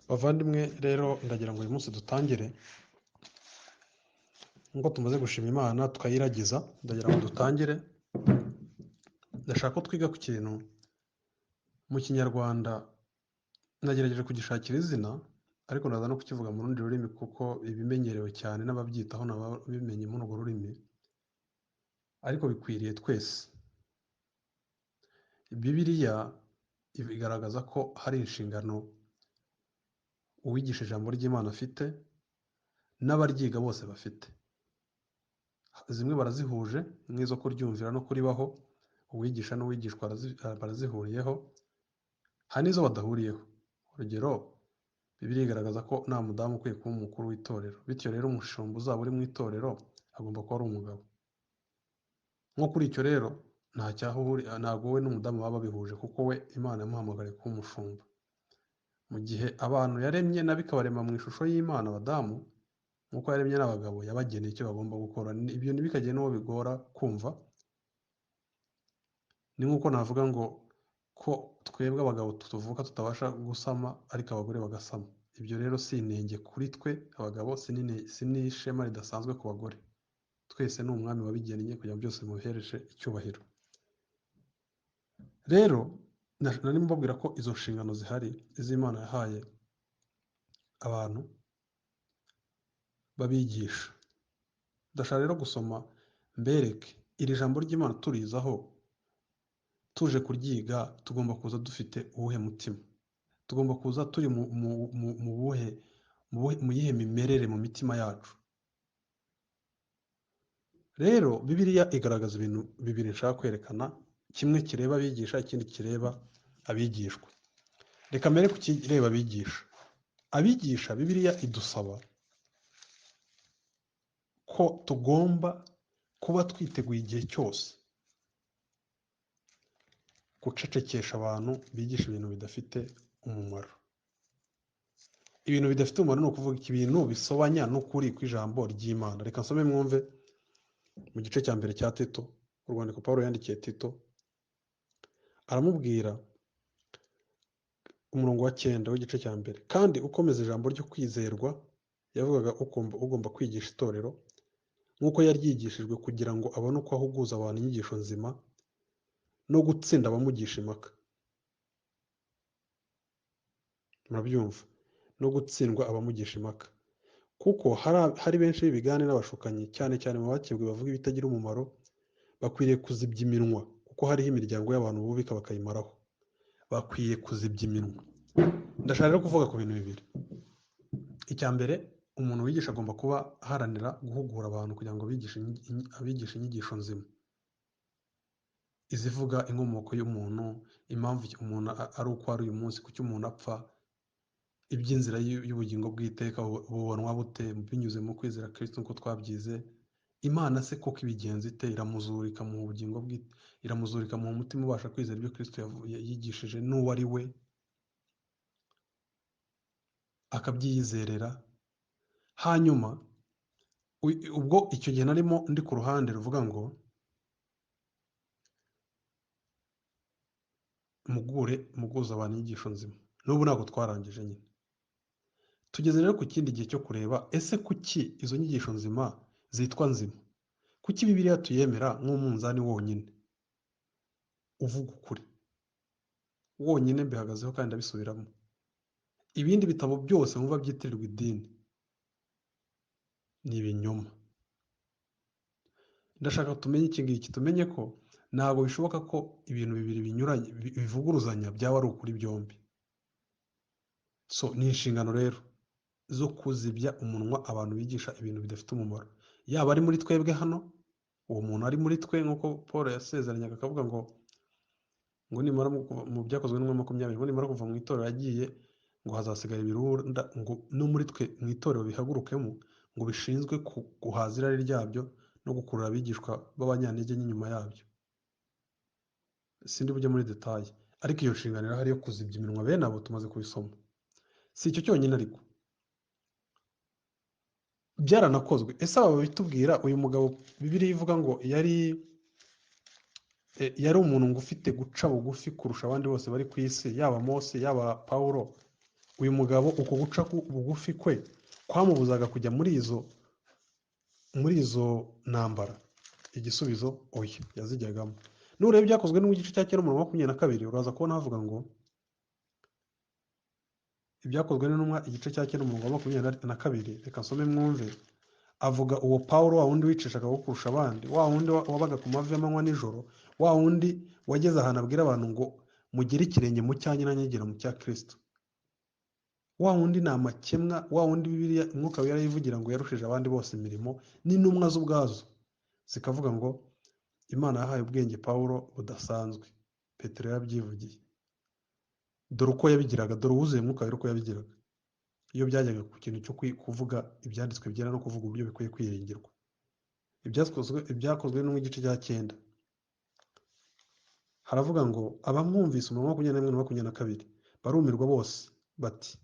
Bavandimwe rero ndagira ngo uyu munsi dutangire nk'uko tumaze gushima Imana tukayiragiza, ndagira ngo dutangire. Ndashaka ko twiga ku kintu mu Kinyarwanda, nagerageje kugishakira izina ariko ndaza no kukivuga mu rundi rurimi kuko ibimenyerewe cyane n'ababyitaho n'ababimenye muri urwo rurimi, ariko bikwiriye twese. Bibiliya igaragaza ko hari inshingano uwigisha ijambo ry'Imana afite n'abaryiga bose bafite. Zimwe barazihuje nk'izo kuryumvira no kuribaho, uwigisha n'uwigishwa barazihuriyeho, hari n'izo badahuriyeho. Urugero, Bibiliya igaragaza ko nta mudamu ukwiye kuba umukuru w'itorero, bityo rero umushumba uzaba uri mu itorero agomba kuba ari umugabo. Nko kuri icyo rero ntabwo we n'umudamu baba babihuje, kuko we Imana yamuhamagariye kuba umushumba. Mu gihe abantu yaremye nabi ikabarema mu ishusho y'Imana, abadamu nk'uko yaremye n'abagabo yabageneye icyo bagomba gukora. Ibyo ntibikagire n'uwo bigora kumva. Ni nk'uko navuga ngo ko twebwe abagabo tuvuka tutabasha gusama ariko abagore bagasama. Ibyo rero si inenge kuri twe abagabo, si n'ishema ridasanzwe ku bagore. Twese ni umwami wabigennye kugira ngo byose bimuhereshe icyubahiro. Rero nari mbabwira ko izo nshingano zihari iz'Imana yahaye abantu babigisha. Ndashaka rero gusoma mbereke iri jambo ry'Imana turizaho, tuje kuryiga tugomba kuza dufite uwuhe mutima, tugomba kuza turi mu yihe mimerere mu mitima yacu. Rero Bibiliya igaragaza ibintu bibiri nshaka kwerekana, kimwe kireba abigisha, ikindi kireba abigishwa. Reka mbere ku kireba abigisha. Abigisha, Bibiliya idusaba ko tugomba kuba twiteguye igihe cyose gucecekesha abantu bigisha ibintu bidafite umumaro. Ibintu bidafite umumaro ni ukuvuga ibintu bisobanya n'ukuri kw'ijambo ry'Imana. Reka nsome mwumve mu gice cya mbere cya Tito, urwandiko Pawulo yandikiye Tito, aramubwira umurongo wa 9 w'igice cya mbere: kandi ukomeza ijambo ryo kwizerwa, yavugaga ugomba kwigisha itorero nk'uko yaryigishijwe, kugira ngo abone uko ahuguza abantu inyigisho nzima no gutsinda abamugisha impaka. Murabyumva? No gutsindwa abamugisha impaka. Kuko hari benshi b'ibigane n'abashukanyi, cyane cyane mu bakebwe bavuga ibitagira umumaro, bakwiriye kuzibya iminwa, kuko hariho imiryango y'abantu bubika bakayimaraho. Bakwiye kuzibya iminwa. Ndashaka rero kuvuga ku bintu bibiri. Icya mbere, umuntu wigisha agomba kuba aharanira guhugura abantu kugira ngo abigishe inyigisho nzima, izivuga inkomoko y'umuntu, impamvu umuntu ari uko ari uyu munsi, kuki umuntu apfa, iby'inzira y'ubugingo bw'iteka bubonwa bute binyuze mu kwizera Kristo nk'uko twabyize. Imana se koko ibigenza ite? Iramuzurika mu bugingo iramuzurika mu mutima ubasha kwizera ibyo Kristo yigishije n'uwo ari we, akabyiyizerera. Hanyuma ubwo icyo gihe narimo ndi ku ruhande ruvuga ngo muguza abantu inyigisho nzima. N'ubu ntabwo twarangije nyine. Tugeze rero ku kindi gihe cyo kureba, ese kuki izo nyigisho nzima zitwa nzima? Kuki Bibiliya tuyemera nk'umunzani wonyine uvuga ukuri wonyine? Mbihagazeho kandi ndabisubiramo. Ibindi bitabo byose muva byitirirwa idini ni ibinyoma. Ndashaka tumenye iki ngiki, tumenye ko ntabwo bishoboka ko ibintu bibiri binyuranye bivuguruzanya byaba ari ukuri byombi. So ni inshingano rero zo kuzibya umunwa abantu bigisha ibintu bidafite umumaro, yaba ari muri twebwe hano, uwo muntu ari muri twe nk'uko Paul yasezeranyaga akavuga ngo nimara mu byakozwe n'umwe 20, ngo nimara kuva mu itorero yagiye, ngo hazasigara ibirunda, ngo no muri twe mu itorero bihagurukemo, ngo bishinzwe guhaza irari ryabyo no gukurura abigishwa b'abanyantege n'inyuma yabyo. Sindi bujye muri detaye, ariko iyo nshingano irahari yo kuzibya iminwa bene abo tumaze kubisoma. Si icyo cyonyine ariko byaranakozwe. Ese aba bitubwira uyu mugabo Bibiliya ivuga ngo yari umuntu ngo ufite guca bugufi kurusha abandi bose bari ku isi, yaba Mose yaba Pawulo, uyu mugabo uko guca bugufi kwe kwamubuzaga kujya muri izo ntambara? Igisubizo oya, yazijyagamo. Nureba ibyakozwe no mu gice cya 9 umurongo wa 22 uraza kubona havuga ngo ibyakozwe n'intumwa igice cya 9 umurongo wa 22, reka nsome mwumve. Avuga uwo Pawulo, wa wundi wicishaga wo kurusha abandi, wa wundi wabaga ku mavi y'amanywa nijoro, wa wundi wageze ahantu abwira abantu ngo mugire ikirenge mu cyanyu nanyegera mu cya Kristo. Wa wundi ni amakemwa, wa wundi Bibiliya Umwuka Wera yivugira ngo yarushije abandi bose imirimo, n'intumwa z'ubwazo zikavuga ngo Imana yahaye ubwenge Pawulo budasanzwe. Petero yabyivugiye. Dore uko yabigiraga, dore uwuzuye Umwuka Wera uko yabigiraga. Iyo byajyaga ku kintu cyo kuvuga ibyanditswe byera no kuvuga uburyo bikwiye kwiringirwa. Ibyakozwe no mu gice cya 9 haravuga ngo abamwumvise umurongo wa 21 na 22 barumirwa bose bati,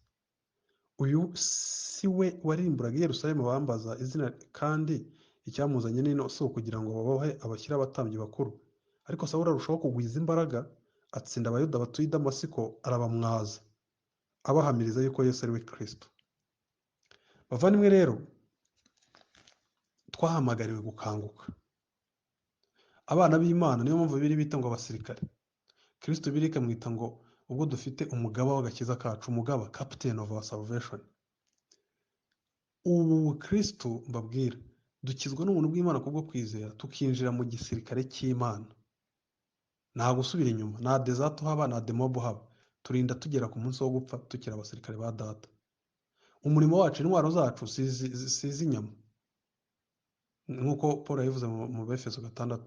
uyu si we warimburaga i Yerusalemu bambaza izina, kandi icyamuzanye n'ino si ukugira ngo babohe abashyira abatambyi bakuru. Ariko Sawuli arushaho kugwiza imbaraga, atsinda abayuda batuye i Damasiko, arabamwaza abahamiriza yuko Yesu ari we Kristo. Bavandimwe rero, twahamagariwe gukanguka. Abana b'Imana niyo mpamvu Bibiliya bita ngo abasirikare. Kristo Bibiliya ikamwita ngo ubwo dufite umugaba w'agakiza kacu, umugaba, captain of our salvation. Ubu Kristo mbabwira dukizwa n'ubuntu bw'Imana kubwo kwizera, tukinjira mu gisirikare cy'Imana. Nta gusubira inyuma, nta dezato haba, nta demobo haba. Turinda tugera ku munsi wo gupfa tukiri abasirikare ba data. Umurimo wacu, intwaro zacu sizi inyama, nk'uko Paul yabivuze mu Befeso 6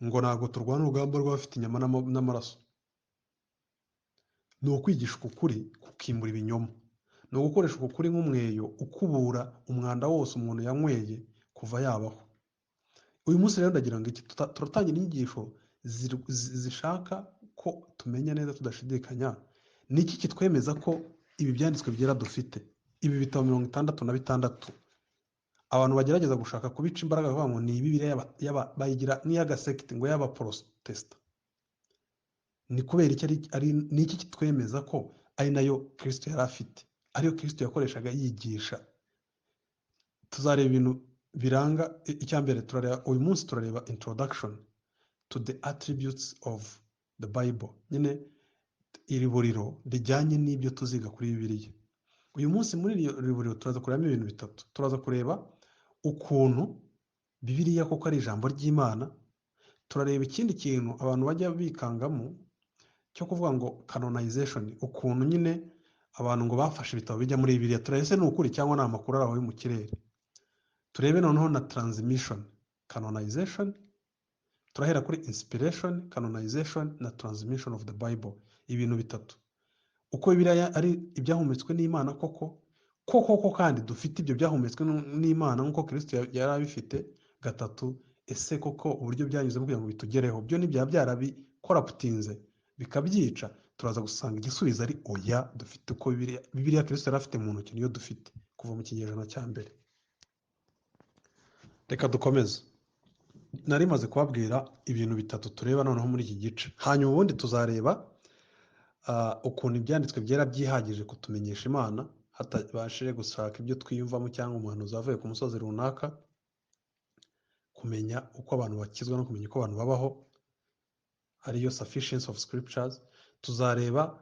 ngo ntabwo turwana urugamba rw'abafite inyama n'amaraso. Ni ukwigisha ukuri kukimbura ibinyoma, ni ugukoresha ukuri nk'umweyo ukubura umwanda wose umuntu yanyweye kuva yabaho. Uyu munsi rero ndagira ngo turatangira inyigisho zishaka ko tumenya neza tudashidikanya niki kitwemeza ko ibi byanditswe byera dufite, ibi bitabo 66 abantu bagerageza gushaka kubica imbaraga bavuga ngo ni Bibiliya bayigira nk'iy'agasekiti ngo y'abaprotesta. Ni kubera iki kitwemeza ko ari nayo Kristo yari afite, ariyo Kristo yakoreshaga yigisha. Tuzareba ibintu biranga. Icyambere uyu munsi turareba introduction to the attributes of the Bible, nyine iri buriro rijyanye n'ibyo tuziga kuri Bibiliya. Uyu munsi muri iri buriro turaza kurebamo ibintu bitatu. Turaza kureba ukuntu Bibiliya koko ari ijambo ry'Imana. Turareba ikindi kintu abantu bajya bikangamo cyo kuvuga ngo canonization, ukuntu nyine abantu ngo bafashe ibitabo bijya muri Bibiliya. Turareba se ni ukuri cyangwa ni amakuru ari aho mu kirere. Turebe noneho na transmission, canonization. Turahera kuri inspiration, canonization na transmission of the Bible. Ibintu bitatu. Uko Bibiliya ari ibyahumetswe n'Imana koko kandi dufite ibyo byahumetswe n'Imana nk'uko Kristo yari abifite. Gatatu, ese koko uburyo byanyuze kugira ngo bitugereho byo nibya byarabikoraptinze bikabyica? Turaza gusanga igisubizo ari oya, dufite uko Bibiliya Kristo yari afite mu ntoki niyo dufite kuva mu kinyejana cya mbere. Reka dukomeze. Nari maze kubabwira ibintu bitatu tureba noneho muri iki gice, hanyuma ubundi tuzareba ukuntu ibyanditswe byera byihagije kutumenyesha Imana, hatabashije gushaka ibyo twiyumvamo cyangwa umuhanuzi wavuye ku musozi runaka, kumenya uko abantu bakizwa no kumenya uko abantu babaho, ariyo sufficiency of scriptures. Tuzareba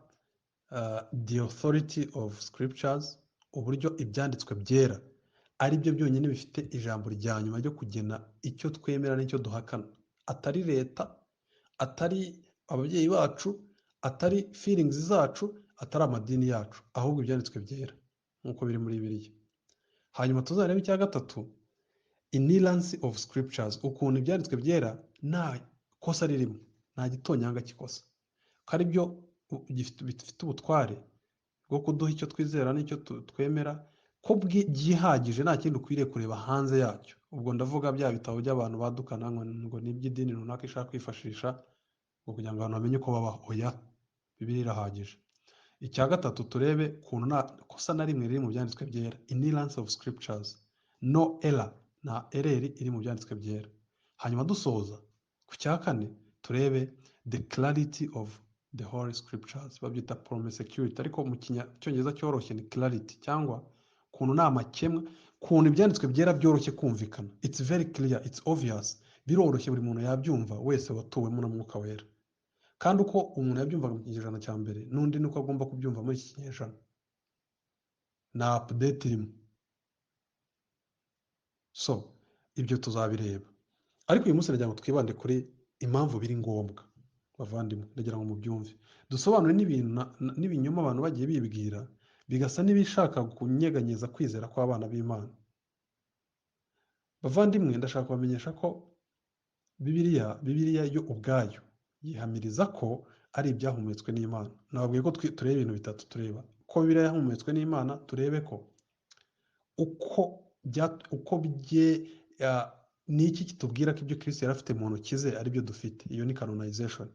the authority of scriptures, uburyo ibyanditswe byera ari byo byonyine bifite ijambo rya nyuma ryo kugena icyo twemera n'icyo duhakana. Atari leta, atari ababyeyi bacu, atari feelings zacu, atari amadini yacu, ahubwo ibyanditswe byera nk'uko biri muri Bibiliya. Hanyuma tuzareba icya gatatu, inerrancy of scriptures, ukuntu ibyanditswe byera nta kosa ririmo, nta gitonyanga kikosa, ko ari byo bifite ubutware bwo kuduha icyo twizera n'icyo twemera, ko byihagije, nta kindi ukwiriye kureba hanze yacyo. Ubwo ndavuga bya bitabo by'abantu badukana ngo ni iby'idini runaka ishaka kwifashisha ngo kugira ngo abantu bamenye uko babaho. Oya, Bibiliya irahagije. Icya gatatu turebe ukuntu nta kosa na rimwe riri mu byanditswe byera, inerrancy of scriptures, no error, nta ereri iri mu byanditswe byera. Hanyuma dusoza ku cya kane turebe the clarity of the holy scriptures, babyita promesecurity, ariko mu cyongereza cyoroshye ni clarity, cyangwa ukuntu ni amakemwa, ukuntu ibyanditswe byera byoroshye kumvikana. It's very clear, it's obvious, biroroshye, buri muntu yabyumva wese watuwemo na mwuka wera. Kandi uko umuntu yabyumvaga mu kinyejana cya mbere, n'undi niko agomba kubyumva muri iki kinyejana. Na update irimo. So ibyo tuzabireba, ariko uyu munsi ndagira ngo twibande kuri impamvu biri ngombwa. Bavandimwe, ndagira ngo mubyumve, dusobanure n'ibintu n'ibinyoma abantu bagiye bibwira bigasa n'ibishaka kunyeganyeza kwizera kw'abana b'Imana. Bavandimwe, ndashaka kubamenyesha ko Bibiliya yo ubwayo yihamiriza ko ari ibyahumetswe n'Imana. Nababwiye ko tureba ibintu bitatu. Tureba ko Bibiliya yahumetswe n'Imana, turebe ko uko ni iki kitubwira ko ibyo Kristo yari afite mu ntoki ze ari byo dufite. Iyo ni canonization,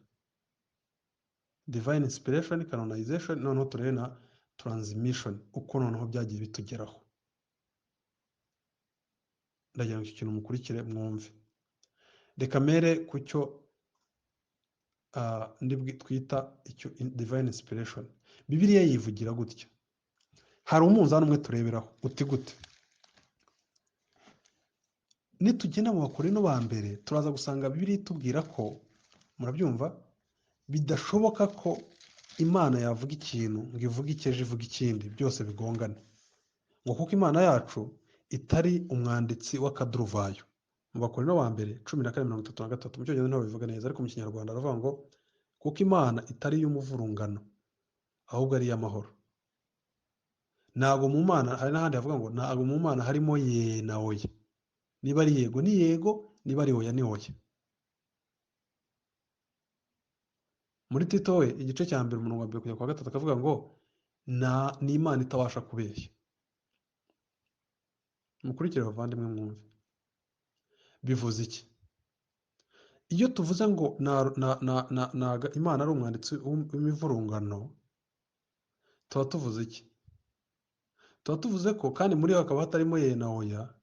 divine inspiration, canonization. Noneho turebe na transmission, uko noneho byagiye bitugeraho. Ndagira ngo iki kintu mukurikire mwumve. Reka mere ku cyo twita icyo divine inspiration. Bibiliya yivugira gutya. Hari umunzani umwe tureberaho. Uti gute? Nitugenda mu Bakorinto ba mbere turaza gusanga Bibiliya itubwira ko, murabyumva, bidashoboka ko Imana yavuga ikintu ngo ivuge icyeje ivuga ikindi, byose bigongana. Ngo kuko Imana yacu itari umwanditsi w'akaduruvayo. Mu Bakorinto ba mbere 14:33, mu cyongereza ntabwo bivuga neza, ariko mu kinyarwanda aravuga ngo kuko Imana itari iy'umuvurungano ahubwo ari iy'amahoro. Ntabwo mu Mana, hari n'ahandi havuga ngo ntabwo mu Mana harimo ye na oya. Niba ari yego ni yego, niba ari oya ni oya. Muri Tito we igice cya mbere umurongo wa 1 kugera kwa 3 akavuga ngo ni Imana itabasha kubeshya. Mukurikire bavandimwe mwumve. Bivuze iki? Iyo tuvuze ngo Imana ari umwanditsi w'imivurungano, tuba tuvuze iki? Tuba tuvuze ko kandi muri yo hakaba hatarimo ye na oya.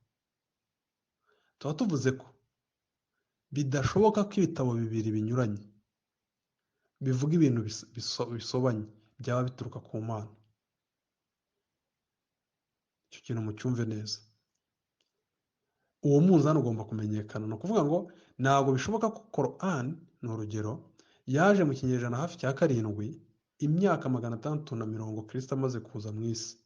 Tuba tuvuze ko bidashoboka ko ibitabo bibiri binyuranye bivuga ibintu bisobanye byaba bituruka ku Mana. Icyo kintu mucyumve neza. Uwo munzani ugomba kumenyekana. Ni ukuvuga ngo ntabwo bishoboka ko Quran, ni urugero, yaje mu kinyejana hafi cya 7, imyaka 650 Kristo amaze kuza mu isi,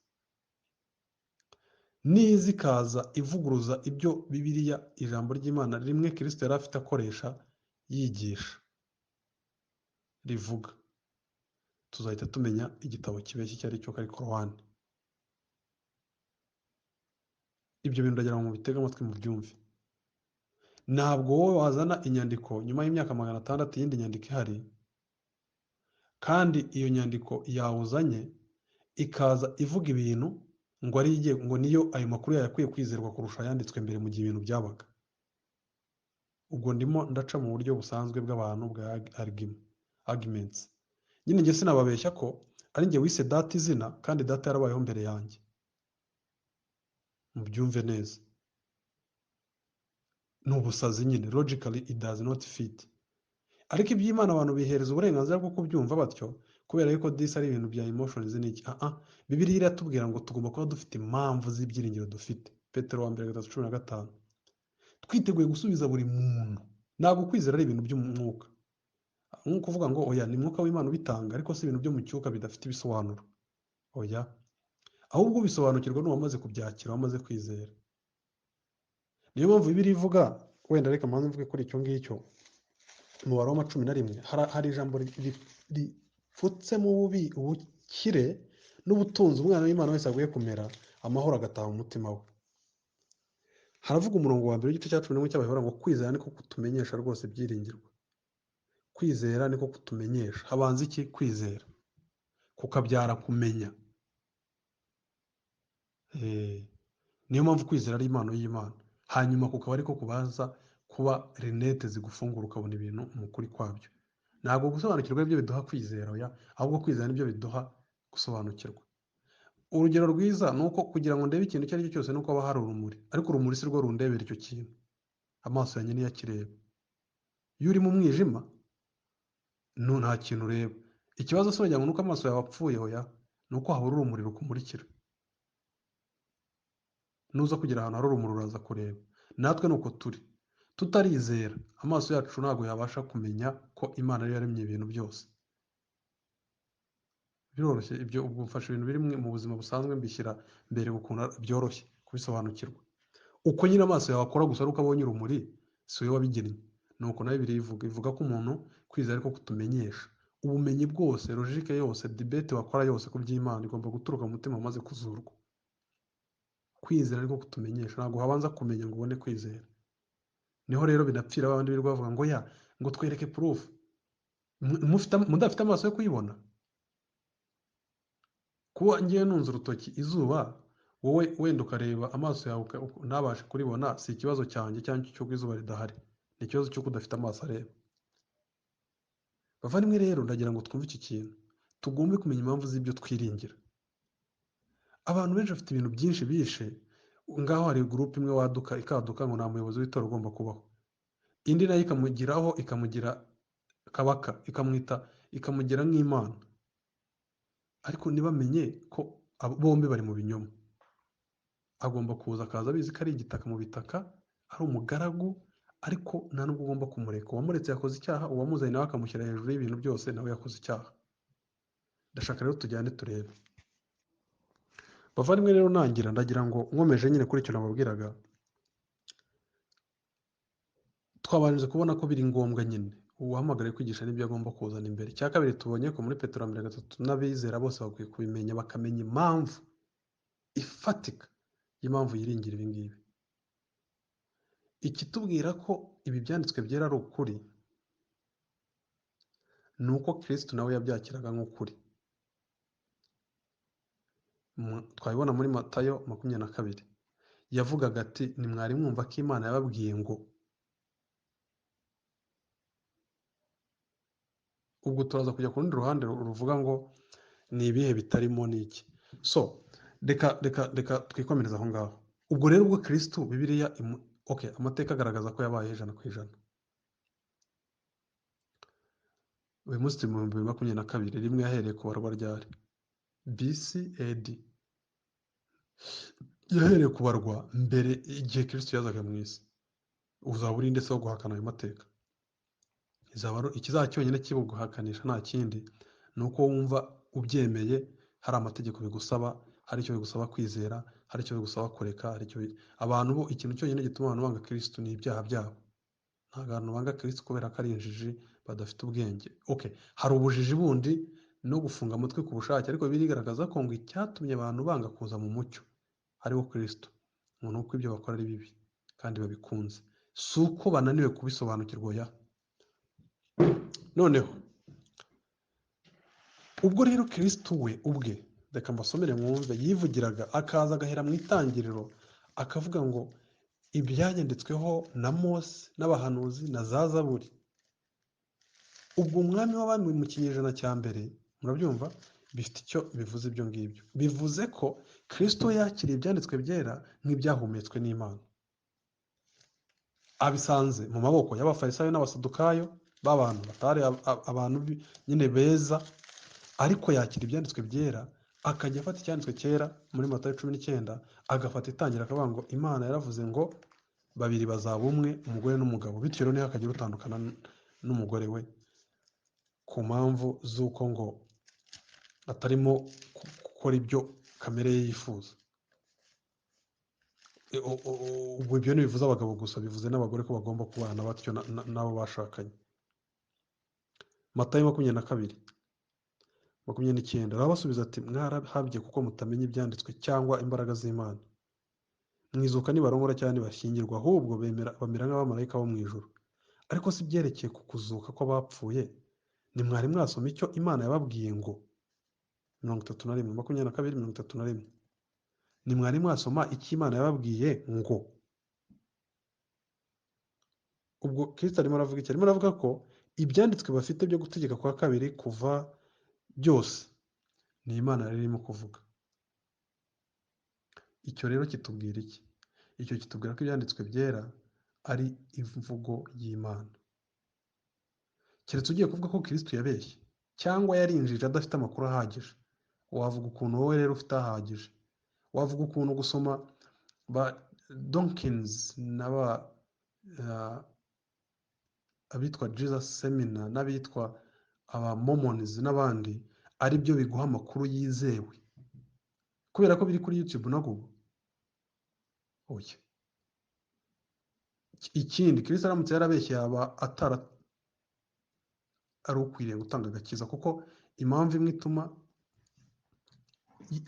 niza ikaza ivuguruza ibyo Bibiliya, ijambo ry'Imana rimwe Kristo yari afite akoresha yigisha, rivuga. Tuzahita tumenya igitabo kibeshya icyo ari cyo, kari Quran. Ibyo bintu ndagira ngo mubitege amatwi mubyumve. Ntabwo wowe wazana inyandiko nyuma y'imyaka 600 iyindi nyandiko ihari, kandi iyo nyandiko yawuzanye ikaza ivuga ibintu ngo niyo ayo makuru yakwiye kwizerwa kurusha yanditswe mbere mu gihe ibintu byabaga. Ubwo ndimo ndaca mu buryo busanzwe bw'abantu bwa arguments. Nyine njye sinababeshya ko ari njye wise data izina, kandi data yarabayeho mbere yanjye. Mubyumve neza. Ni ubusazi nyine. Logically it does not fit. Ariko iby'Imana abantu bihereza uburenganzira bwo kubyumva batyo, kubera yuko this ari ibintu bya emotions n'iki. Bibiliya iratubwira ngo tugomba kuba dufite impamvu z'ibyiringiro dufite. Petero wa 1:15. Twiteguye gusubiza buri muntu. Ntabwo kwizera ari ibintu by'umwuka. Nk'uko kuvuga ngo oya ni mwuka w'Imana ubitanga, ariko si ibintu byo mu cyuka bidafite ibisobanuro. Oya. Ahubwo bisobanukirwa n'uwamaze kubyakira, wamaze kwizera. Niyo mpamvu Bibiliya ivuga, wenda reka mpamvu mvuge kuri icyo ngicyo, mu Baroma 11 hari ijambo ripfutse mu ubukire n'ubutunzi umwana w'Imana wese aguye kumera, amahoro agataha mu mutima we. Haravuga umurongo wa 1 w'igice cya 11 cy'Abayobora ngo kwizera niko kutumenyesha rwose byiringirwa. Kwizera niko kutumenyesha. Habanza iki? Kwizera. Kukabyara kumenya. Niyo mpamvu kwizera ari impano y'Imana. Hanyuma kukaba ariko kubaza kuba renete zigufungura ukabona ibintu mu kuri kwabyo. Ntabwo gusobanukirwa ibyo biduha kwizera, ahubwo kwizera nibyo biduha gusobanukirwa. Urugero rwiza ni uko kugira ngo ndebe ikintu icyo ari cyo cyose nuko haba hari urumuri, ariko urumuri si rwo rundebera icyo kintu. Amaso yanjye niyo akireba. Iyo uri mu mwijima nta kintu ureba. ikibazo si wagira ngo nuko amaso yawe apfuye, oya, ni uko habura urumuri rukumurikira. Nuza kugera ahantu hari urumuri uraza kureba. Natwe ni uko turi, tutarizera, amaso yacu ntabwo yabasha kumenya ko Imana ariyo yaremye ibintu byose. Biroroshye ibyo, ubwo mfashe ibintu biri mu buzima busanzwe mbishyira mbere ukuntu byoroshye kubisobanukirwa. Uko nyine amaso yawe akora gusa ari uko abonye urumuri, si wowe wabigennye. Ni uko nayo Bibiliya ivuga ko umuntu kwizera ariko kutumenyesha. Ubumenyi bwose, logike yose, debate wakora yose ku by'Imana igomba guturuka mu mutima wamaze kuzurwa. Kwizera ariko kutumenyesha, ntabwo habanza kumenya ngo ubone kwizera. Niho rero binapfira abandi birirwa bavuga ngo ya, ngo twereke proof. Mudafite amaso yo kuyibona. Kuba ngiye nunze urutoki izuba, wowe wenda ukareba amaso yawe ntabashe kuribona, si ikibazo cyanjye cyangwa cy'uko izuba ridahari, ni ikibazo cy'uko udafite amaso areba. Bavandimwe rero, ndagira ngo twumve iki kintu, tugombe kumenya impamvu z'ibyo twiringira. Abantu benshi bafite ibintu byinshi bishe, ngaho hari gurupe imwe waduka ikaduka ngo nta muyobozi w'itora ugomba kubaho, indi nayo ikamugiraho, ikamugira kabaka, ikamugira nk'Imana. Ariko ntibamenye ko bombi bari mu binyoma. Agomba kuza akaza abizi ko ari igitaka mu bitaka, ari umugaragu, ariko nta nubwo ugomba kumureka. Uwamuretse yakoze icyaha, uwamuzanye nawe akamushyira hejuru y'ibintu byose nawe yakoze icyaha. Ndashaka rero tujyane turebe. Bavandimwe rero, ndagira ngo nkomeje nyine kuri icyo nababwiraga, twabanje kubona ko biri ngombwa nyine uwahamagariye kwigisha n'ibyo agomba kuzana imbere. Icya kabiri tubonye ko muri Petero 3 n'abizera bose bakwiye kubimenya, bakamenya impamvu ifatika y'impamvu yiringira ibi ngibi. Ikitubwira ko ibi byanditswe byera ari ukuri ni uko Kristo nawe yabyakiraga nk'ukuri. Twabibona muri Matayo 22, yavugaga ati nimwari mwumva ko Imana yababwiye ngo. Ubwo turaza kujya ku rundi ruhande ruvuga ngo ni ibihe bitarimo n'iki. So reka twikomereza aho ngaho. Ubwo rero ubwo Kristo Bibiliya amateka agaragaza ko yabaye 100%. Uyu munsi turi mu 2022, rimwe yahereye kubarwa ryari? BC AD. Yahereye kubarwa mbere igihe Kristo yazaga mu isi. Uzaba uri ndetse wo guhakana ayo mateka? Ikizaba cyonyine kibuguhakanisha nta kindi, ni uko wumva ubyemeye hari amategeko bigusaba, hari icyo bigusaba kwizera, hari icyo bigusaba kureka, abantu bo ikintu cyonyine gituma abantu banga Kristo ni ibyaha byabo. Nta bantu banga Kristo kubera ko ari injiji badafite ubwenge. Hari ubujiji bundi no gufunga amatwi ku bushake, ariko birigaragaza ko ngo icyatumye abantu banga kuza mu mucyo ariwo Kristo, ngo ni uko ibyo bakora ari bibi kandi babikunze, si uko bananiwe kubisobanukirwa. Ya noneho ubwo rero Kristo we ubwe, reka mbasomere mwumve, yivugiraga akaza agahera mu itangiriro akavuga ngo ibyanyanditsweho na Mose n'abahanuzi na za Zaburi. Ubwo umwami w'abami mu kinyejana cya mbere, murabyumva, bifite icyo bivuze. Ibyo ngibyo bivuze ko Kristo yakiriye ibyanditswe byera nk'ibyahumetswe n'Imana, abisanze mu maboko y'abafarisayo n'abasadukayo, b'abantu batari abantu nyine beza, ariko yakira ibyanditswe byera, akajya afata icyanditswe cyera muri Matayo 19, agafata itangira akavuga ngo Imana yaravuze ngo babiri bazaba umwe, umugore n'umugabo, bityo rero ntihakagire utandukana n'umugore we ku mpamvu z'uko ngo atarimo gukora ibyo kamere ye yifuza. Ubwo ibyo ntibivuze abagabo gusa, bivuze n'abagore ko bagomba kubana batyo n'abo bashakanye. Matayo 22:29, arabasubiza ati mwarahabye kuko mutamenya ibyanditswe cyangwa imbaraga z'Imana. Mwizuka nibarongora cyangwa nibashyingirwa, ahubwo bamera nk'abamarayika bo mu ijuru. Ariko si byerekeye ku kuzuka kw'abapfuye, nimwari mwasoma icyo Imana yababwiye ngo 22:31, nimwari mwasoma icyo Imana yababwiye ngo. Ubwo Kristo arimo aravuga iki? Arimo aravuga ko ibyanditswe bafite byo gutegeka kwa kabiri kuva byose ni Imana yari irimo kuvuga. Icyo rero kitubwira iki? Icyo kitubwira ko ibyanditswe byera ari imvugo y'Imana. Keretse ugiye kuvuga ko Kristo yabeshye, cyangwa yarinjije adafite amakuru ahagije. Wavuga ukuntu wowe rero ufite ahagije. Wavuga ukuntu gusoma ba Dawkins abitwa Jesus Seminar n'abitwa aba Mormons n'abandi ari byo biguha amakuru yizewe kubera ko biri kuri YouTube na Google. Oya. Ikindi Kristo aramutse yarabeshye yaba ari ukwiriye gutanga agakiza, kuko impamvu imwe ituma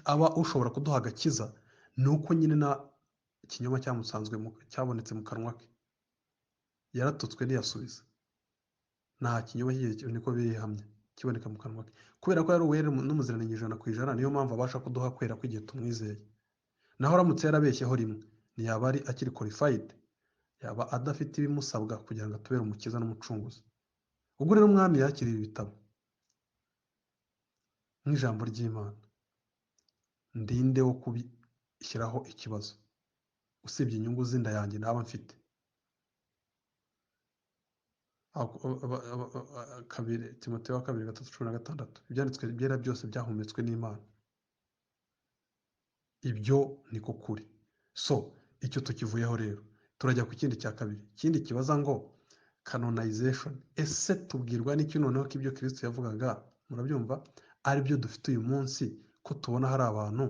aba ushobora kuduha agakiza ni uko nyine na ikinyoma cyabonetse mu kanwa ke. Yaratutswe ntiyasubiza. Nta kinyoma niko bihamya kiboneka mu kanwa ke, kubera ko yari uwere n'umuziranenge 100%. Niyo mpamvu abasha kuduha kwera kw'igihe tumwizeye. Naho aramutse yarabeshyeho rimwe ntiyaba ari akiri qualified, yaba adafite ibimusabwa kugira ngo atubere umukiza n'umucunguzi. Ubwo rero umwami yakiriye ibitabo nk'ijambo ry'Imana, ndinde wo kubishyiraho ikibazo usibye inyungu z'inda yanjye naba mfite. Timoteyo wa 2:3-16 ibyanditswe byera byose byahumetswe n'Imana. Ibyo niko kuri. So icyo tukivuyeho rero turajya ku kindi cya kabiri. Ikindi kibaza ngo canonization. Ese tubwirwa n'iki noneho ko ibyo Kristo yavugaga, murabyumva, ari byo dufite uyu munsi, ko tubona hari abantu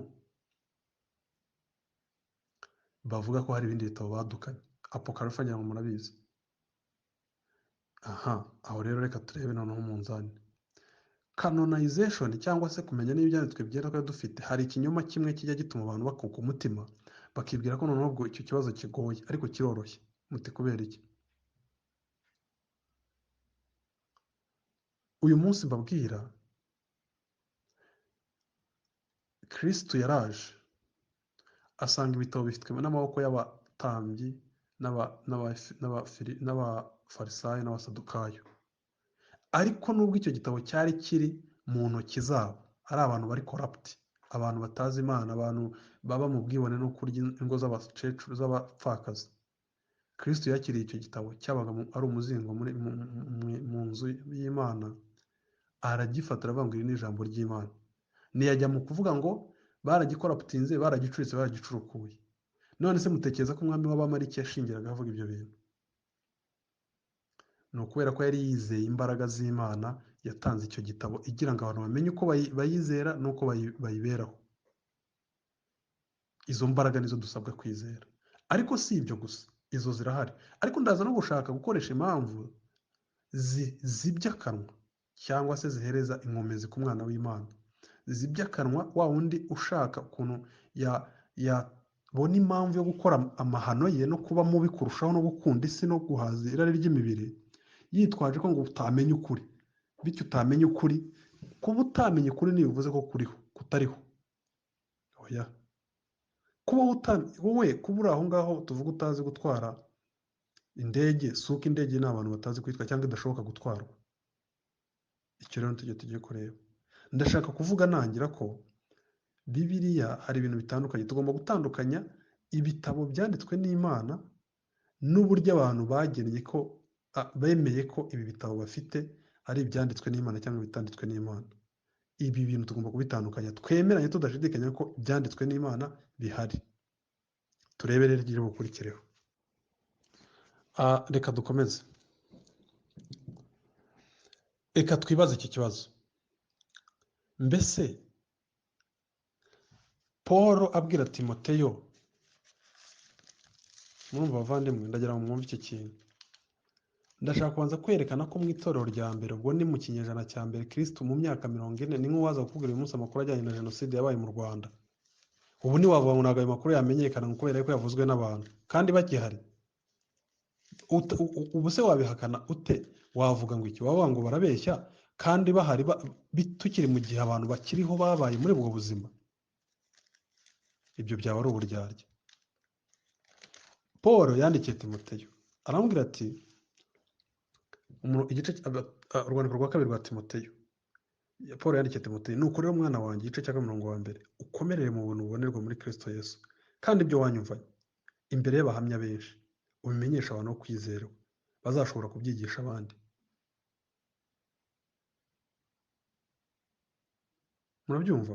bavuga ko hari ibindi bitabo badukanye. Apokarifa ngira ngo murabizi. Aho rero reka turebe noneho umunzani. Canonization cyangwa se kumenya niba ibyanditswe byera ko dufite, hari ikinyoma kimwe kijya gituma abantu bakuka umutima bakibwira ko noneho ubwo icyo kibazo kigoye, ariko kiroroshye. Muti kubera iki? Uyu munsi mbabwira, Kristo yaraje asanga ibitabo bifitwe n'amaboko y'abatambyi n'abafarisayo n'abasadukayo. Ariko nubwo icyo gitabo cyari kiri mu ntoki zabo, ari abantu bari corrupt, abantu batazi Imana, abantu baba mu bwibone no kurya ingo z'abakecuru z'abapfakazi, Kristo yakiriye icyo gitabo cyabaga ari umuzingo mu nzu y'Imana, aragifata aravuga ngo iri ni ijambo ry'Imana. Ntiyajya mu kuvuga ngo baragikoraputinze, baragicuritse, baragicurukuye. None se mutekereza ko umwami w'Abamaleki yashingiraga avuga ibyo bintu? Ni ukubera ko yari yizeye imbaraga z'Imana yatanze icyo gitabo igira ngo abantu bamenye uko bayizera n'uko bayiberaho. Izo mbaraga nizo dusabwa kwizera. Ariko si ibyo gusa, izo zirahari. Ariko ndaza no gushaka gukoresha impamvu zibya akanwa cyangwa se zihereza inkomezi ku mwana w'Imana. Zibya akanwa, wa wundi ushaka ukuntu yabona impamvu yo gukora amahano ye no kuba mubi kurushaho no gukunda isi no guhaza irari ry'imibiri, yitwaje ko ngo utamenya ukuri. Bityo utamenya ukuri, kuba utamenya ukuri ntibivuze ko kuriho, kutariho. Oya. Wowe kuba uri aho ngaho tuvuga utazi gutwara indege, suko indege ni abantu batazi kwitwa cyangwa idashoboka gutwarwa. Icyo rero tugiye kureba. Ndashaka kuvuga nangira ko Bibiliya hari ibintu bitandukanye. Tugomba gutandukanya ibitabo byanditswe n'Imana n'uburyo abantu bagennye ko bemeye ko ibi bitabo bafite ari ibyanditswe n'Imana cyangwa bitanditswe n'Imana. Ibi bintu tugomba kubitandukanya, twemeranye tudashidikanya ko ibyanditswe n'Imana bihari. Turebe rero igihe bukurikireho. Reka dukomeze. Reka twibaze iki kibazo. Mbese Paul abwira Timoteyo, murumva bavandimwe, ndagira ngo mwumve iki kintu. Ndashaka kubanza kwerekana ko mu itorero rya mbere, ubwo ni mu kinyejana cya mbere, Kristo mu myaka 40, ni nk'uwaza kukubwira uyu munsi amakuru ajyanye na jenoside yabaye mu Rwanda. Ubu ntiwavuga ngo ntabwo ayo makuru yamenyekana ngo kubera ko yavuzwe n'abantu kandi bagihari. Ubu se wabihakana ute? Wavuga ngo iki? Wavuga ngo barabeshya kandi bahari tukiri mu gihe abantu bakiriho babaye muri ubwo buzima? Ibyo byaba ari uburyarya. Paul yandikiye Timoteyo aramubwira ati, urwandiko rwa 2 rwa Timoteyo, Paul yandikiye Timoteyo, nuko rero mwana wanjye, igice cya 2 ukomerere mu buntu bubonerwa muri Kristo Yesu, kandi ibyo wanyumvanye imbere y'abahamya benshi ubimenyesha abantu bo kwizerwa bazashobora kubyigisha abandi. murabyumva.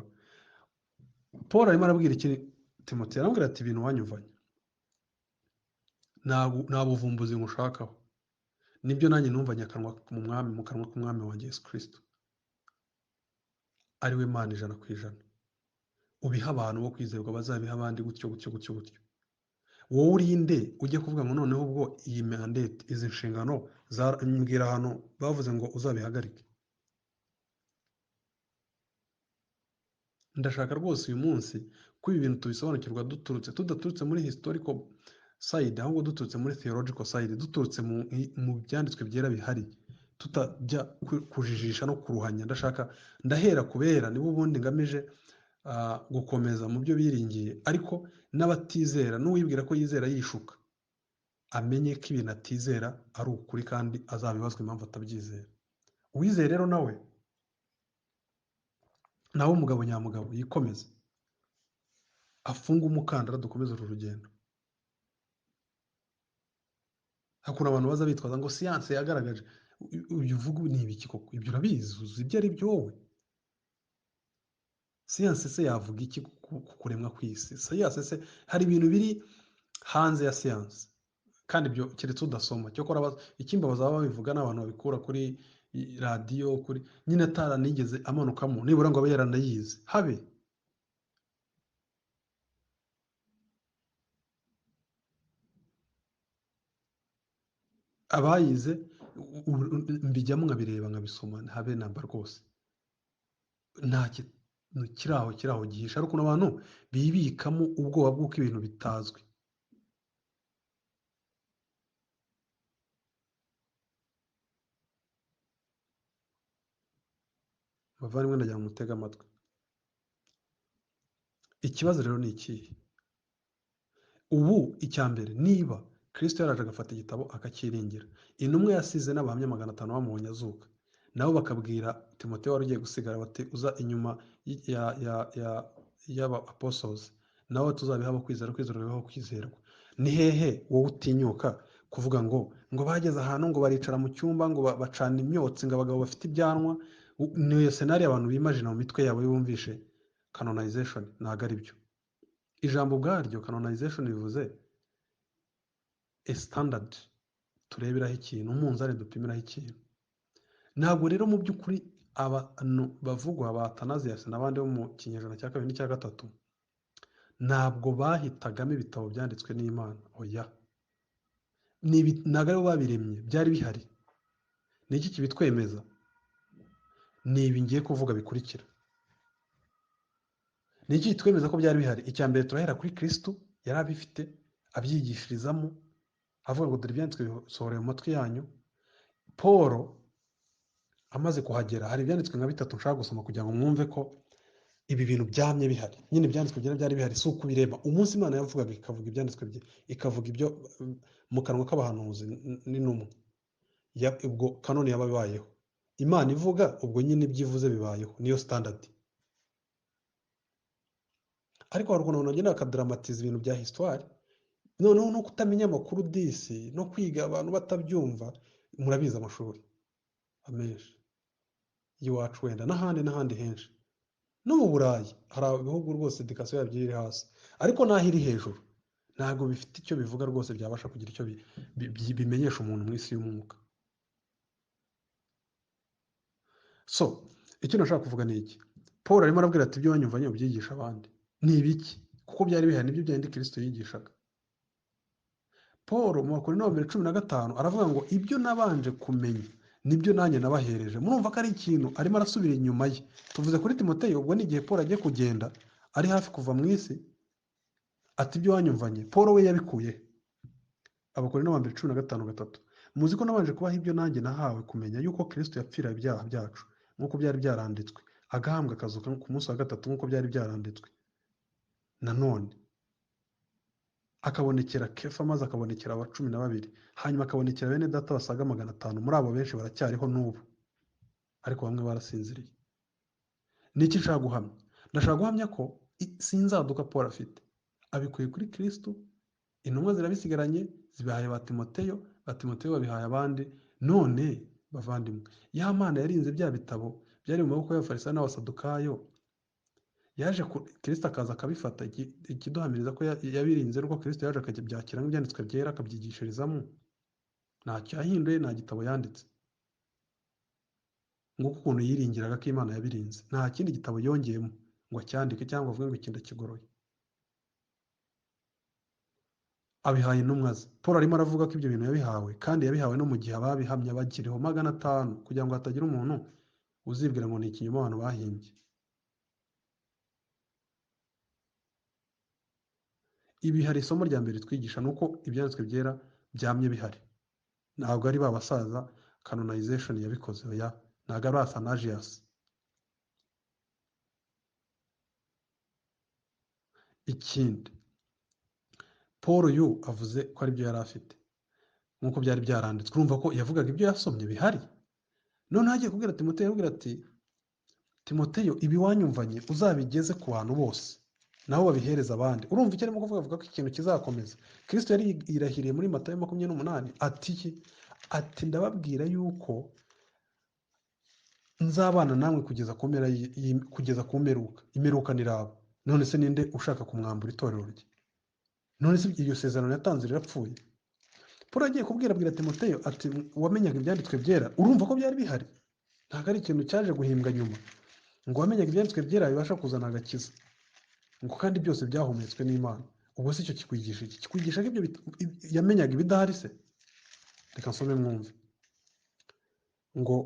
Paul arimo arabwira iki Timoteyo, aramubwira ati ibintu wanyumvanye nta buvumbuzi ngushakaho, nibyo nanjye numvanye mu kanwa k'umwami wanjye Yesu Kristo, ari we Mana 100%. ubiha abantu bo kwizerwa, bazabiha abandi gutyo gutyo gutyo gutyo. Wowe urinde ujye kuvuga ngo noneho ubwo iyi mandate, izi nshingano mbwira ahantu bavuze ngo uzabihagarike. Ndashaka rwose uyu munsi ko ibi bintu tubisobanukirwa tudaturutse muri historical side, ahubwo duturutse muri theological side, duturutse mu byanditswe byera bihari, tutajya kujijisha no kuruhanya. Ndahera kubera nibo ubundi ngamije gukomeza mu byo biringiye, ariko n'abatizera n'uwibwira ko yizera yishuka, amenye ko ibintu atizera ari ukuri kandi azabibazwa impamvu atabyizera. Uwizeye rero nawe umugabo nyamugabo yikomeza, afunga umukandara, dukomeze uru rugendo. Hakuna abantu baza bitwaza ngo siyanse yagaragaje. Uvuga ni ibiki koko? Ibyo urabizi, uzi ibyo ari byo wowe? Siyanse se yavuga iki ku kuremwa kw'isi? Siyanse se hari ibintu biri hanze ya siyanse, kandi ibyo keretse udasoma. Cyokora ikimbabaza baba babivuga n'abantu babikura kuri radiyo, kuri nyine ataranigeze amanukamo, nibura ngo abe yaranayize habe. Abayize mbijyamo nkabireba nkabisoma habe namba rwose. Nta kintu kiraho gihisha, ariko abantu bibikamo ubwoba bw'uko ibintu bitazwi. Bavandimwe, ndagira ngo mutege amatwi. Ikibazo rero ni ikihe? Ubu icya mbere, niba Kristo yaraje agafata igitabo akakiringira, intumwa yasize n'abahamya 500 bamubonye azuka, nabo bakabwira Timoteyo wari ugiye gusigara bati uza inyuma y'aba apostles, nawe tuzabiha abo kwizera, kwizera bibaho kwizerwa. Ni hehe wowe utinyuka kuvuga ngo bageze ahantu ngo baricara mu cyumba ngo bacana imyotsi ngo abagabo bafite ibyanwa? Niyo scenario abantu bimagine mu mitwe yabo bumvishe canonization. Ntago ari byo. Ijambo ubwaryo canonization bivuze a standard tureberaho ikintu, umunzani dupimiraho ikintu. Ntabwo rero mu by'ukuri abantu bavugwa ba Athanasius n'abandi bo mu kinyejana cya 2 n'icya 3 ntabwo bahitagamo ibitabo byanditswe n'Imana. Oya, ntabwo aribo babiremye, byari bihari. Ni iki kibitwemeza? Ni ibi ngiye kuvuga bikurikira. Ni iki kitwemeza ko byari bihari? Icya mbere, turahera kuri Kristo, yari abifite abyigishirizamo, avuga ngo dore ibyanditswe bisohoreye mu matwi yanyu. Paul amaze kuhagera, hari ibyanditswe nka 3 nshaka gusoma kugira ngo mwumve ko ibi bintu byamye bihari. Nyine ibyanditswe byari bihari, si ukubireba. Umunsi Imana yavugaga ikavuga ibyanditswe bye, ikavuga ibyo mu kanwa k'abahanuzi n'intumwa, ubwo kanoni yababayeho. Imana ivuga, ubwo nyine ibyivuze bibayeho, niyo standard. Ariko hari ukuntu bagenda bakadramatisa ibintu bya histoire, noneho no kutamenya amakuru disi, no kwiga abantu batabyumva. Murabizi amashuri amenshi y'iwacu wenda n'ahandi henshi, no mu Burayi hari ibihugu rwose education yabyo iri hasi, ariko naho iri hejuru ntabwo bifite icyo bivuga rwose byabasha kugira icyo bimenyesha umuntu mu isi y'umwuka. So icyo nashaka kuvuga ni iki? Paul arimo arabwira ati ibyo wanyumvanye ubyigisha abandi. Ni ibiki? Kuko byari bihari, nibyo byandi Kristo yigishaga. Paul mu Bakorinto 15 aravuga ngo ibyo nabanje kumenya nibyo nanjye nabahereje. Murumva ko ari ikintu arimo arasubira inyuma ye. Tuvuze kuri Timoteyo, ubwo n'igihe Paul agiye kugenda ari hafi kuva mu isi, ati ibyo wanyumvanye. Paul we yabikuye Abakorinto 15:3. Muzi ko nabanje kubaha ibyo nanjye nahawe kumenya yuko Kristo yapfira ibyaha byacu nk'uko byari byaranditswe, agahambwa akazuka ku munsi wa 3 nk'uko byari byaranditswe. Nanone akabonekera Kefa, maze akabonekera aba 12, hanyuma akabonekera bene data basaga 500. Muri abo benshi baracyariho n'ubu, ariko bamwe barasinziriye. Niki nshaka guhamya? Ndashaka guhamya ko sinzaduka Paul afite, abikuye kuri Kristo. Intumwa zirabisigaranye, zibahaye ba Timoteyo babihaye abandi. None bavandimwe, ya Mana yarinze bya bitabo byari mu maboko y'Abafarisayo n'Abasadukayo, yaje Kristo akaza akabifata. Ikiduhamiriza ko yabirinze nuko Kristo yaje akabyakira nk'ibyanditswe byera akabyigishirizamo. Ntacyo yahinduye, nta gitabo yanditse. Nguko ukuntu yiringiraga ko Imana yabirinze. Nta kindi gitabo yongeyemo ngo acyandike cyangwa avuge ngo iki ndakigoroye. Abihaye intumwa ze. Paul arimo aravuga ko ibyo bintu yabihawe, kandi yabihawe no mu gihe ababihamya bakiriho 500, kugira ngo hatagira umuntu uzibwira ngo ni ikinyoma abantu bahimbye. Ibi hari isomo rya mbere twigisha, ni uko ibyanditswe byera byamye bihari. Ntabwo ari ba basaza canonization yabikoze, oya, ntabwo ari Athanasius. Ikindi, Paul uyu avuze ko ari byo yari afite nk'uko byari byaranditswe. Urumva ko yavugaga ibyo yasomye bihari. None hagiye kubwira Timoteyo, abwira ati, Timoteyo, ibi wanyumvanye uzabigeze ku bantu bose, nabo babihereza abandi. Urumva icyo arimo kuvuga? Avuga ko ikintu kizakomeza. Kristo yari yirahiriye muri Matayo 28 ati ndababwira yuko nzabana namwe kugeza ku mperuka. Imperuka ni raba. None se ninde ushaka kumwambura itorero rye? None se iryo sezerano yatanze rirapfuye? Paul agiye abwira Timoteyo ati wamenyaga ibyanditswe byera. Urumva ko byari bihari, ntabwo ari ikintu cyaje guhimbwa nyuma. Ngo wamenyaga ibyanditswe byera bibasha kuzana agakiza, ngo kandi byose byahumetswe n'Imana. Ubwo se icyo kikwigisha iki? Kikwigisha ko ibyo yamenyaga ibidahari se? Reka nsome mwumve. Ngo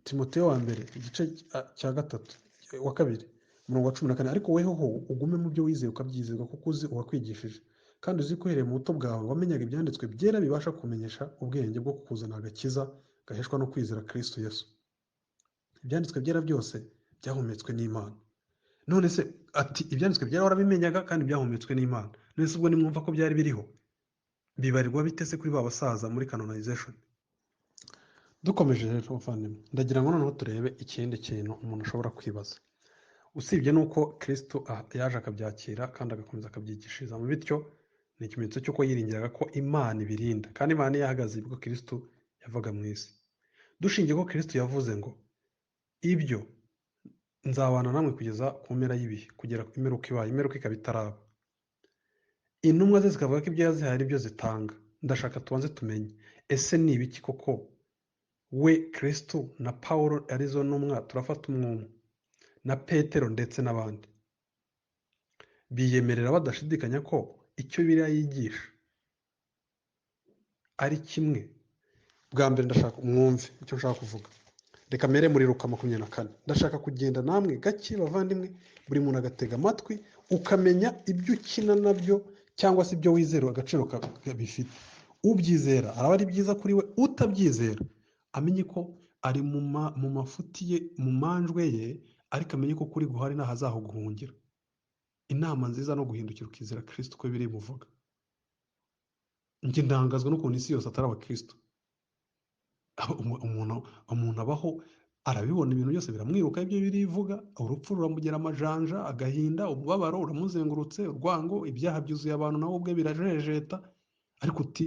Timoteyo wa mbere igice cya 2 umurongo wa 14, ariko weho ugume mu byo wizeye ukabyizerwa, kuko uzi uwakwigishije, kandi uzi ko uhereye mu buto bwawe wamenyaga ibyanditswe byera bibasha kumenyesha ubwenge bwo kukuzana agakiza gaheshwa no kwizera Kristo Yesu. Ibyanditswe byera byose byahumetswe n'Imana. None se ati ibyanditswe byera warabimenyaga kandi byahumetswe n'Imana. None se ubwo nimwumva ko byari biriho, bibarirwa bitese kuri ba basaza muri canonization? Dukomeje rero bavandimwe, ndagira ngo noneho turebe ikindi kintu umuntu ashobora kwibaza. Usibye nuko Kristo yaje akabyakira kandi agakomeza akabyigishiriza mu bityo, ni ikimenyetso cy'uko yiringiraga ko Imana ibirinda, kandi Imana yahagaze ubwo Kristo yavaga mu isi. Dushingiye ko Kristo yavuze ngo ibyo nzabana namwe kugeza ku mpera y'ibihe, kugera ku imperuka ibaye, imperuka ikaba itaraba. Intumwa ze zikavuga ko ibyo yazihaye ari byo zitanga. Ndashaka tubanze tumenye, ese ni ibiki koko we Kristo na Pawulo arizo ntumwa turafata umwumwe, na Petero ndetse n'abandi biyemerera badashidikanya ko icyo Bibiliya yigisha ari kimwe? Bwa mbere ndashaka umwumve icyo nshaka kuvuga. Reka mere muri Luka 24. Ndashaka kugenda namwe gake bavandimwe, buri muntu agatega amatwi, ukamenya ibyo ukina nabyo cyangwa se ibyo wizera agaciro bifite. Ubyizera araba ari byiza kuri we, utabyizera amenye ko ari mu mafuti ye, mu manjwe ye, ariko amenye ko kuri guhari ntahazaho guhungira. Inama nziza no guhindukira ukizera Kristo uko biri muvuga. Njye ndangazwa n'ukuntu isi yose atari abakristo. Umuntu abaho arabibona, ibintu byose biramwiruka ibyo birivuga, urupfu ruramugera amajanja, agahinda, umubabaro uramuzengurutse, urwango, ibyaha byuzuye abantu nawe ubwe birajejeta, ariko uti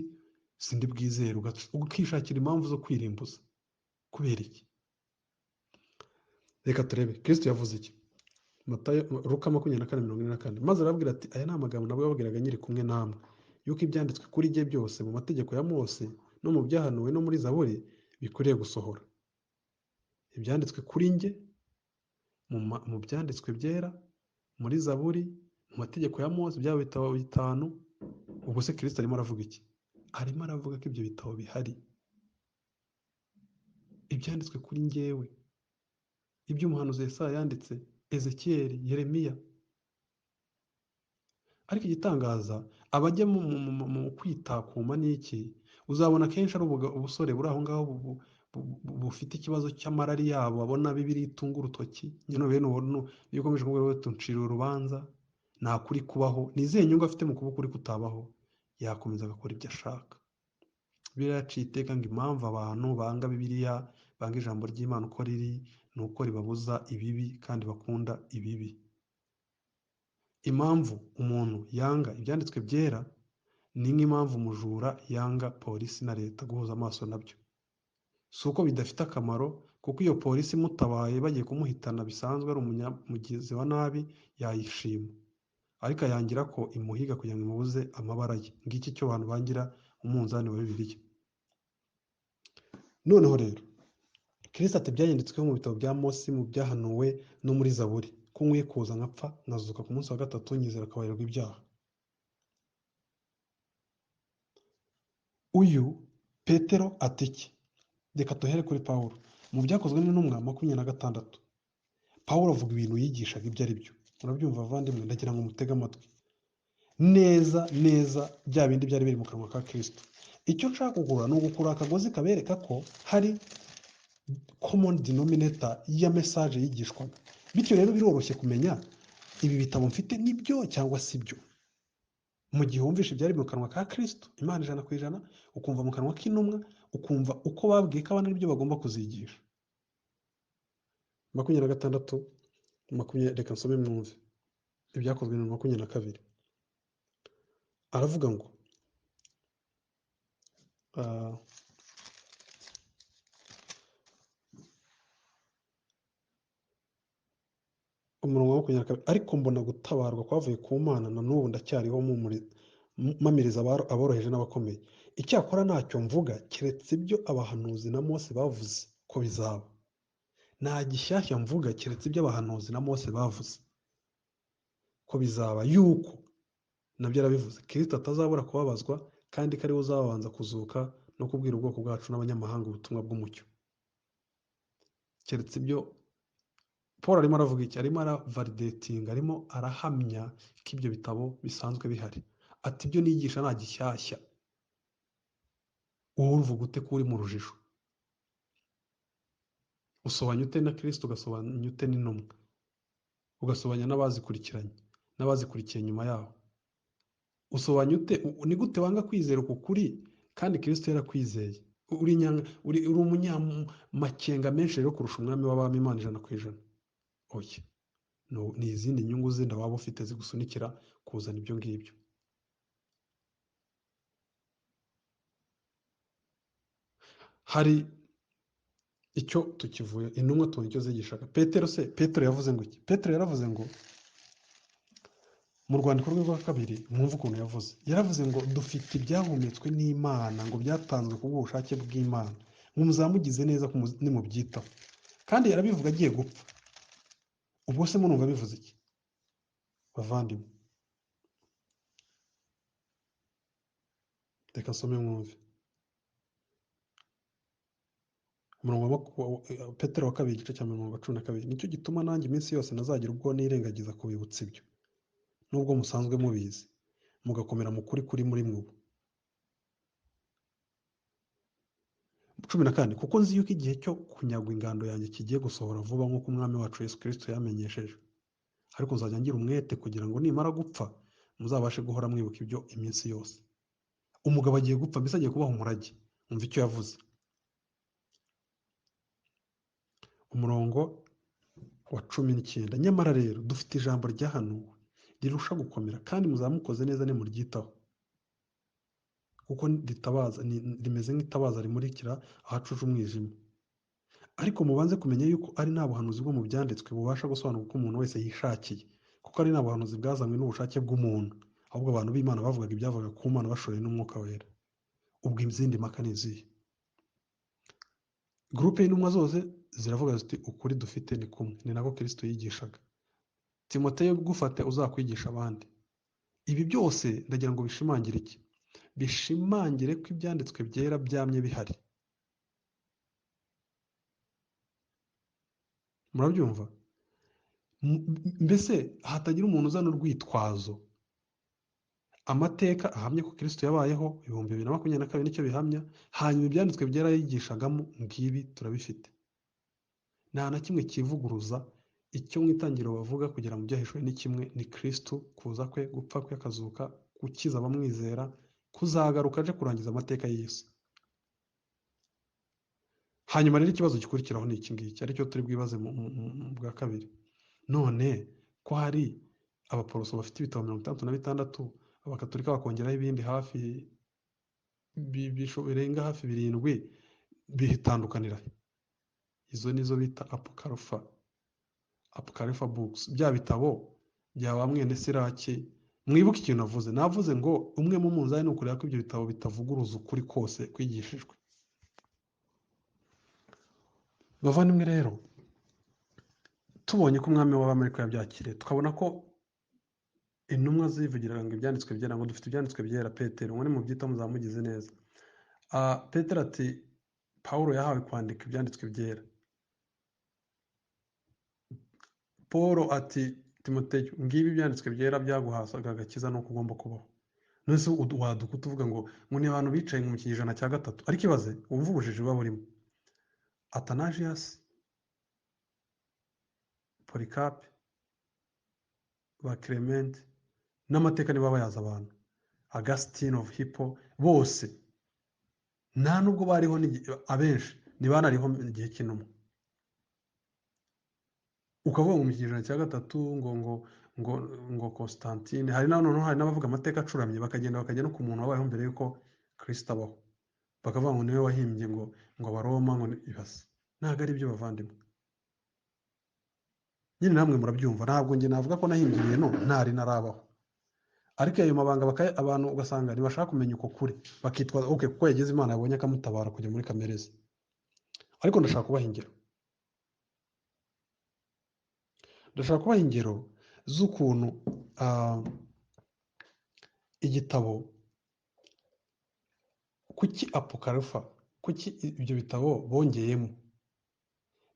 sindi bwizere, ukishakira impamvu zo kwirimbuza. Kubera iki? Reka turebe Kristo yavuze iki. Luka 24:44, maze arababwira ati aya ni amagambo nabwo yababwiraga nyiri kumwe namwe, yuko ibyanditswe kuri jye byose mu mategeko ya Mose no mu byahanuwe no muri Zaburi bikwiriye gusohora. Ibyanditswe kuri njye mu byanditswe byera, muri Zaburi, mu mategeko ya Mose, byaba bitabo 5. Ubwo se Kristo arimo aravuga iki? Arimo aravuga ko ibyo bitabo bihari, ibyanditswe kuri njyewe, ibyo umuhanuzi Yesaya yanditse, Ezekiyeli, Yeremiya. Ariko igitangaza, abajya mu kwitakuma n'iki, uzabona kenshi ari ubusore buri aho ngaho bufite ikibazo cy'amarari yabo, babona Bibiliya itunga urutoki, nyine bene ubona iyo ukomeje kuvuga ngo tuncira urubanza, nta kuri kubaho, ni izihe nyungu afite mu kuba ukuri kutabaho? Yakomeza agakora ibyo ashaka. Bibiliya yaciye iteka ngo impamvu abantu banga Bibiliya, banga ijambo ry'Imana uko riri, ni uko ribabuza ibibi kandi bakunda ibibi. Impamvu umuntu yanga ibyanditswe byera ni nk'impamvu umujura yanga polisi na leta guhuza amaso nabyo. Si uko bidafite akamaro, kuko iyo polisi imutabaye bagiye kumuhitana bisanzwe ari umunyamugizi wa nabi yayishima, ariko ayangira ko imuhiga kugira ngo imubuze amabara ye. Ngiki cyo abantu bangira umunzani wa Bibiliya. Noneho rero Kristo ati byayanditsweho mu bitabo bya Mose, mu byahanuwe no muri Zaburi, ko nkwiye kuza nkapfa nkazuka ku munsi wa gatatu nyizera akabarirwa ibyaha. Uyu Petero ati iki? Reka tuhere kuri Pawulo. Mu byakozwe n'intumwa 26 Pawulo avuga ibintu yigishaga ibyo ari byo. Murabyumva bavandimwe, ndagira ngo mutege amatwi neza neza bya bindi byari biri mu kanwa ka Kristo. Icyo nshaka kugura ni ugukura akagozi kabereka ko hari common denominator ya message yigishwaga. Bityo rero biroroshye kumenya ibi bitabo mfite nibyo cyangwa si byo. Mu gihe wumvishe ibyari mu kanwa ka Kristo, Imana 100%, ukumva mu kanwa k'intumwa, ukumva uko babwiye ko abana n'ibyo bagomba kuzigisha. 26 reka nsome mwumve. Ibyakozwe na 22 aravuga ngo umurongo wa 22, ariko mbona gutabarwa kwavuye ku Mana, na n'ubu ndacyariho mamiriza aboroheje n'abakomeye. Icyakora ntacyo mvuga keretse ibyo abahanuzi na Mose bavuze ko bizaba. Nta gishyashya mvuga keretse ibyo abahanuzi na Mose bavuze ko bizaba, yuko nabyo arabivuze Kristo atazabura kubabazwa, kandi ko ariwe uzabanza kuzuka no kubwira ubwoko bwacu n'abanyamahanga ubutumwa bw'umucyo. Keretse ibyo Paul arimo aravuga iki? Arimo aravalidatinga, arimo arahamya ko ibyo bitabo bisanzwe bihari. Ati ibyo nigisha nta gishyashya. Wowe uvuga ute ko uri mu rujijo? Usobanya ute na Kristo, ugasobanya ute n'intumwa, ugasobanya n'abazikurikiranye n'abazikurikiye nyuma yaho? Usobanya ute? Ni gute wanga kwizera uku kuri kandi Kristo yarakwizeye? Uri umunyamakenga menshi rero kurusha umwami w'abami, Imana 100%. Oya, ni izindi nyungu zindi waba ufite zigusunikira kuzana ibyo ngibyo. Hari icyo tukivuye intumwa tubona icyo zigishaga. Petero yavuze ngo iki? Petero yaravuze ngo mu rwandiko rwe rwa kabiri, mwumve ukuntu yavuze. Yaravuze ngo dufite ibyahumetswe n'Imana, ngo byatanzwe ku bw'ubushake bw'Imana, ngo muzamugize neza nimubyitaho. Kandi yarabivuga agiye gupfa. Ubwo se murumva bivuze iki bavandimwe? Reka nsome mwumve. Petero wa kabiri igice cya 12. Nicyo gituma nanjye iminsi yose nazagira ubwo nirengagiza kubibutsa ibyo, nubwo musanzwe mubizi, mugakomera mu kuri kuri muri mwe. 14, kuko nzi yuko igihe cyo kunyagwa ingando yanjye kigiye gusohora vuba, nk'uko umwami wacu Yesu Kristo yamenyesheje. Ariko nzajya ngira umwete kugira ngo nimara gupfa muzabashe guhora mwibuka ibyo iminsi yose. Umugabo agiye gupfa, mbese agiye kubaha umurage. Umva icyo yavuze. Umurongo wa 19, nyamara rero dufite ijambo ryahanuwe rirusha gukomera, kandi muzamukoze neza nimuryitaho, kuko rimeze nk'itabaza rimurikira ahacuje umwijima. Ariko mubanze kumenya yuko ari nta buhanuzi bwo mu byanditswe bubasha gusobanura uko umuntu wese yishakiye, kuko ari nta buhanuzi bwazanywe n'ubushake bw'umuntu, ahubwo abantu b'Imana bavugaga ibyavugaga ku Mana bashorewe n'Umwuka Wera. Ubwo izindi mpaka ni izihe? Groupe y'intumwa zose ziravuga ziti ukuri dufite ni kumwe, ni nako Kristo yigishaga. Timoteyo gufate uzakwigisha abandi. Ibi byose ndagira ngo bishimangire iki? Bishimangire ko ibyanditswe byera byamye bihari. Murabyumva? Mbese hatagira umuntu uzana urwitwazo. Amateka ahamye ko Kristo yabayeho 2022 nicyo bihamya, hanyuma ibyanditswe byera yigishagamo ngibi turabifite. Nta na kimwe kivuguruza icyo mu itangiriro bavuga kugira ngo byahishwe ni kimwe, ni Kristo, kuza kwe, gupfa kwe, akazuka, gukiza abamwizera, kuzagaruka aje kurangiza amateka y'isi. Hanyuma rero ikibazo gikurikiraho ni iki ngiki, aricyo turi bwibaze mu bwa kabiri. None ko hari abaporoso bafite ibitabo 66, abakatolika bakongeraho ibindi hafi birenga hafi 7, bitandukanira. izo nizo bita apokarifa books, bya bitabo bya ba mwene Siraki. Mwibuke ikintu navuze ngo umwe mu munzani ni ukureba ko ibyo bitabo bitavuguruza ukuri kose kwigishijwe. Bavandimwe rero, tubonye ko umwami w'Abamerika yabyakiriye, tukabona ko intumwa zivugiraga ngo ibyanditswe byera, ngo dufite ibyanditswe byera. Petero, ngo nimubyita muzamugize neza. Petero ati Pawulo yahawe kwandika ibyanditswe byera. Paul ati Timoteyo, ngibi ibyanditswe byera byaguhasaga agakiza nuko ugomba kubaho. Nose waduka tuvuga ngo ni abantu bicaye mu kinyejana cya gatatu. Ariko ibaze, wumva ubujiji buba burimo. Athanasius, Polycarp, ba Clement, n'amateka niba bayaza abantu, Augustine of Hippo, bose nta nubwo bariho, abenshi ntibanariho igihe cy'intumwa. Ukavuga mu kinyejana cya gatatu ngo Constantine, hari n'abavuga amateka acuramye, bakajya no ku muntu wabayeho mbere yuko Kristo abaho, bakavuga ngo niwe wahimbye ngo Abaroma, ngo ibase. Ntabwo ari byo bavandimwe. Nyine namwe murabyumva, ntabwo njye navuga ko nahimbye ibintu ntari narabaho. Ariko ayo mabanga abantu ugasanga ntibashaka kumenya uko kuri, bakitwaza kuko yageze Imana yabonye akamutabara kujya muri kamere ze. Ariko ndashaka kubaha ingero z'ukuntu igitabo, kuki apokarifa, kuki ibyo bitabo bongeyemo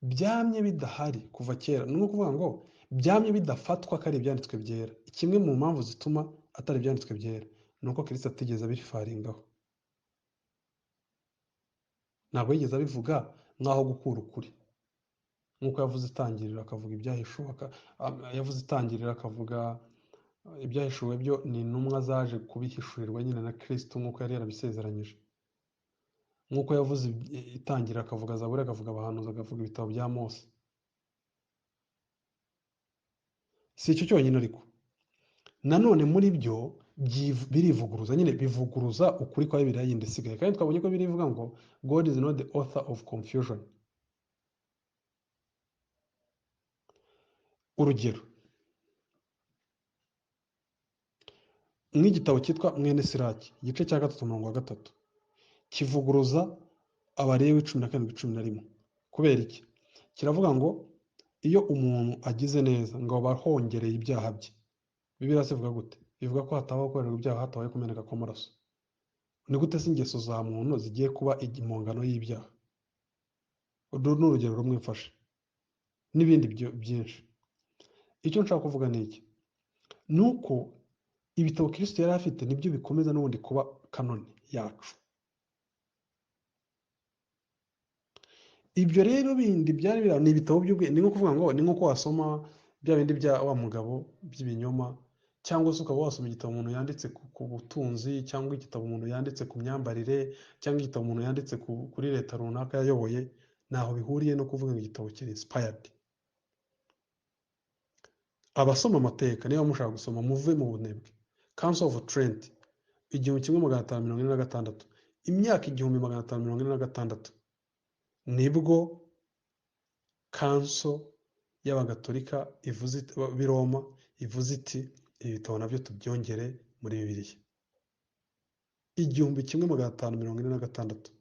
byamye bidahari kuva kera. Ni ukuvuga ngo byamye bidafatwa ko ari ibyanditswe byera. Kimwe mu mpamvu zituma atari ibyanditswe byera ni uko Kristo atigeze abirifaringaho. Ntabwo yigeze abivuga nk'aho gukura ukuri, nk'uko yavuze itangiriro akavuga ibyahishuwe, yavuze itangiriro akavuga ibyahishuwe byo ni intumwa zaje kubihishurirwa nyine na Kristo nk'uko yari yarabisezeranyije. Nk'uko yavuze itangiriro akavuga Zaburi, akavuga abahanuzi, akavuga ibitabo bya Mose. Si icyo cyonyine ariko nanone muri byo birivuguruza, nyine bivuguruza ukuri kwa Bibiliya yindi isigaye. Kandi twabonye ko birivuga ngo God is not the author of confusion. Urugero, nk'igitabo cyitwa mwene Siraki, igice cya 3:3, kivuguruza Abalewi 17:11. Kubera iki? Kiravuga ngo iyo umuntu agize neza ngo bahongereye ibyaha bye. Bibiliya ivuga gute? Ivuga ko hatabaho gukorerwa ibyaha, hatabaho kumeneka kw'amaraso. Ni gute se ingeso za muntu zigiye kuba impongano y'ibyaha? Uru ni urugero rumwe mfashe, n'ibindi byinshi. Icyo nshaka kuvuga ni iki? Ni uko ibitabo Kristo yari afite nibyo bikomeza n'ubundi kuba kanoni yacu. Ibyo rero bindi byari ni ibitabo by'ubwenge. Ni nko kuvuga ngo ni nko wasoma bya bindi bya wa mugabo by'ibinyoma, cyangwa se ukaba wasoma igitabo umuntu yanditse ku butunzi, cyangwa igitabo umuntu yanditse ku myambarire, cyangwa igitabo umuntu yanditse kuri leta runaka yayoboye. Ntaho bihuriye no kuvuga ngo igitabo kiri inspired. Abasoma amateka, niba mushaka gusoma muve mu bunebwe. Council of Trent 1546, imyaka 1546 nibwo Council y'Abagatolika ivuze b'i Roma ivuze iti ibi bitabo nabyo tubyongere muri Bibiliya. 1546,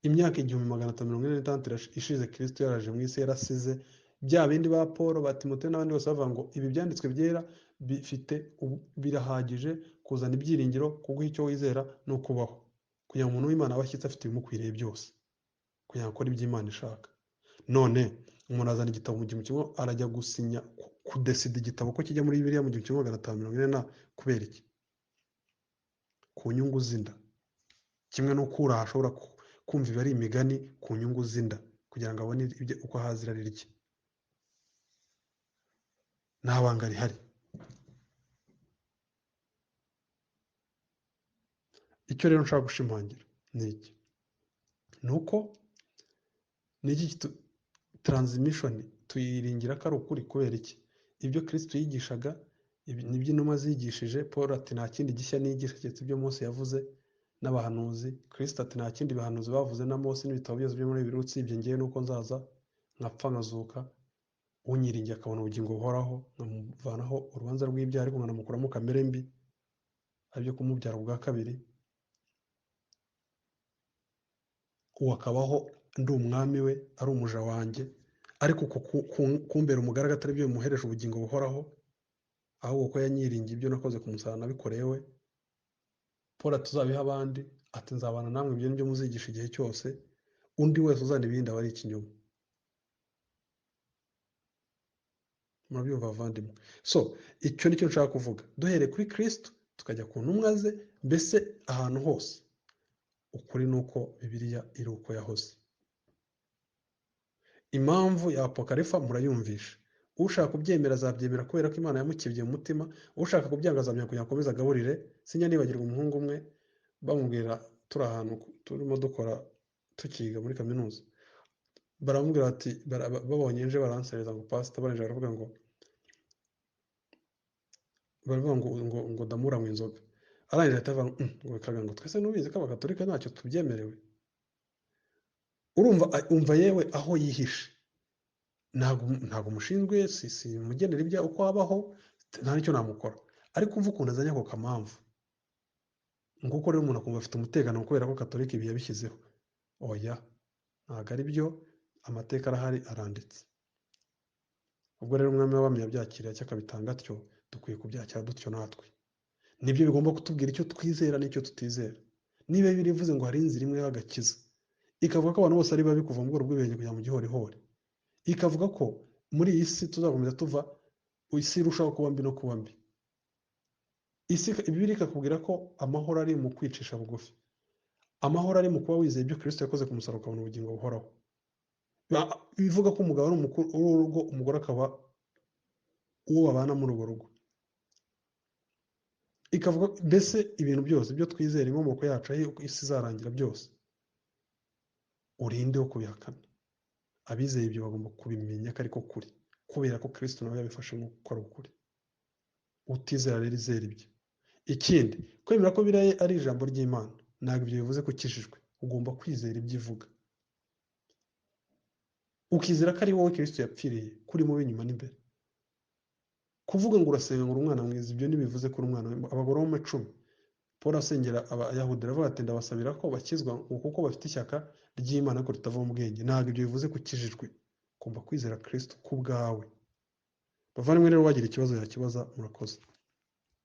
imyaka 1546 ishize Kristo yaraje mu isi, yarasize bya bindi ba Paul, ba Timoteyo n'abandi bose bavuga ngo ibi byanditswe byera birahagije kuzana ibyiringiro, kuguha icyo wizera no kubaho, kugira ngo umuntu w'Imana abashyitsi afite ibimukwiriye byose, kugira ngo akore ibyo Imana ishaka. None umuntu azana igitabo mu gihumbi kimwe, arajya gusinya kudesida igitabo ko kijya muri Bibiliya mu 1540 kubera iki? Ku nyungu z'inda. Kimwe no kura ashobora kumva ibi ari imigani ku nyungu z'inda, kugira ngo abone uko ahazira rirye. Nta banga rihari. Icyo rero nshaka gushimangira ni iki? Ni uko transmission tuyiringira ko ari ukuri. Kubera iki? Ibyo Kristo yigishaga nibyo intumwa zigishije. Paul ati nta kindi gishya nigisha keretse ibyo Mose yavuze. n'abahanuzi. Kristo ati nta kindi bahanuzi bavuze na Mose n'ibitabo byose byo muri Bibiliya usibye njyewe nuko nzaza nkapfa nkazuka, unyiringiye akabona ubugingo buhoraho, nkamuvanaho urubanza rw'ibyaha ariko nkanamukuramo kamere mbi aribyo kumubyara ubwa kabiri, uwo akabaho ndi umwami we, ari umuja wanjye, ariko uko kumbera umugaragu atari byo bimuhereje ubugingo buhoraho, ahubwo ko yanyiringiye ibyo nakoze ku musaraba nabikoreye we. Paul tuzabiha abandi, ati nzabana namwe, ibyo nibyo muzigisha igihe cyose, undi wese uzana ibindi aba ari ikinyoma. Murabyumva bavandimwe? So icyo nicyo nshaka kuvuga, duhereye kuri Kristo tukajya ku ntumwa ze, mbese ahantu hose ukuri ni uko Bibiliya iri uko yahoze. Impamvu ya Apokarifa murayumvisha, ushaka kubyemera azabyemera kubera ko Imana yamukebye mu mutima, ushaka kubyanga azabyanga kugira ngo akomeze agaburire. Sinya nibagirwa umuhungu umwe bamubwira, turi ahantu turimo dukora tukiga muri kaminuza, baramubwira ati babonye nje baransereza ngo pastor, baranje baravuga ngo baravuga ngo ndamuranywa inzoga, arangije atavuga ngo bikaga ngo twese nubizi ko abakatolika ntacyo tubyemerewe. Urumva umva yewe aho yihishe, ntabwo mushinzwe, si mugenera ibya uko abaho, nta nicyo namukora, ariko umva ukuntu azanye ako kampamvu nguko rero umuntu akumva afite umutekano kubera ko katolika ibi yabishyizeho. Oya, ntabwo ari byo, amateka arahari aranditse. Ubwo rero umwami w'abami yabyakiriye cyangwa akabitanga atyo, dukwiye kubyakira dutyo natwe. Nibyo bigomba kutubwira icyo twizera n'icyo tutizera. Niba Bibiliya ivuze ngo hari inzira imwe y'agakiza, ikavuga ko abantu bose ari babi kuva mu bworo bw'ibirenge kujya mu gihorihori, ikavuga ko muri iyi si tuzakomeza tuva, isi irushaho kuba mbi no kuba mbi. Bibiliya ikakubwira ko amahoro ari mu kwicisha bugufi, amahoro ari mu kuba wizeye ibyo Kristo yakoze ku musaraba ukabona ubugingo buhoraho. Bivuga ko umugabo ari umukuru w'urugo, umugore akaba uwo babana muri urwo rugo. Ikavuga mbese ibintu byose ibyo twizera, inkomoko yacu aho isi izarangira byose, urinde wo kubihakana. Abizeye ibyo bagomba kubimenya ko ariko kuri, kubera ko Kristo nawe yabifashe mu gukora ukuri. Utizera rero izera ibyo. Ikindi, kwemera ko Bibiliya ari ijambo ry'Imana ntabwo ibyo bivuze ko ukijijwe. Ugomba kwizera ibyo ivuga, ukizera ko ari wowe Kristo yapfiriye, kuri mubi inyuma n'imbere. Kuvuga ngo urasenga ngo uri umwana mwiza, ibyo ntibivuze ko uri umwana. Abagororome 10 Paul asengera Abayahudi aravuga ati ndabasabira ko bakizwa kuko bafite ishyaka ry'Imana ariko ritava mu bwenge. Ntabwo ibyo bivuze ko ukijijwe. Ugomba kwizera Kristo ku bwawe. Bavandimwe rero wagira ikibazo yakibaza, murakoze.